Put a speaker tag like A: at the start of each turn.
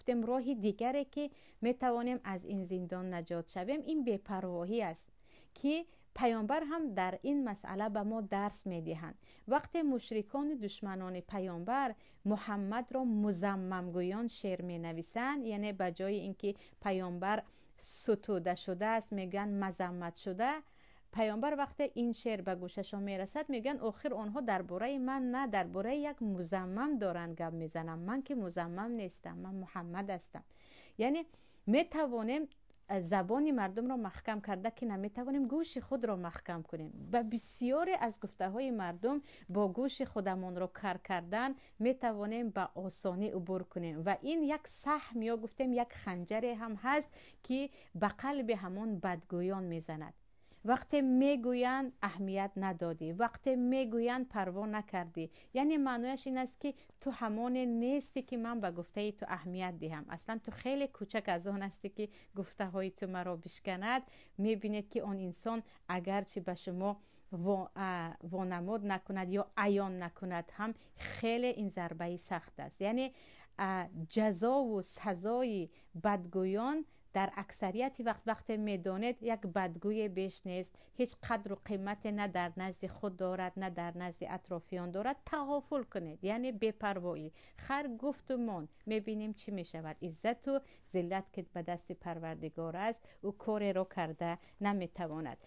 A: گفتیم راه دیگری که میتوانیم از این زندان نجات شویم این بی‌پرواهی است که پیامبر هم در این مسئله به ما درس میدهند. وقتی مشرکان دشمنان پیامبر محمد را مذمم گویان شعر می نویسند، یعنی به جای اینکه پیامبر ستوده شده است میگن مذمت شده، پیامبر وقتی این شعر به گوششان میرسد میگن آخر آنها درباره من نه درباره یک مذمم دارند گپ میزنم، من که مذمم نیستم، من محمد هستم. یعنی میتوانیم زبان مردم را محکم کرده که نمیتوانیم گوش خود را محکم کنیم. به بسیاری از گفته های مردم با گوش خودمان را کار کردن میتوانیم به آسانی عبور کنیم و این یک سهم یا گفتیم یک خنجر هم هست که به قلب همون بدگویان میزند. وقتی میگویند اهمیت ندادی، وقتی میگویند پروا نکردی، یعنی معنیش این است که تو همان نیستی که من به گفته تو اهمیت دهم. اصلا تو خیلی کوچک از آن هستی که گفته های تو مرا بشکند. میبینید که آن انسان اگرچه به شما وانمود نکند یا عیان نکند هم خیلی این ضربه سخت است. یعنی جزا و سزای بدگویان در اکثریت وقت میدانید یک بدگوی بیش نیست، هیچ قدر و قیمت نه در نزد خود دارد نه در نزد اطرافیان دارد. تغافل کنید، یعنی بی‌پروایی. خر گفتمان میبینیم چی میشود. عزت و ذلت که به دست پروردگار است او کاری رو کرده نمیتواند.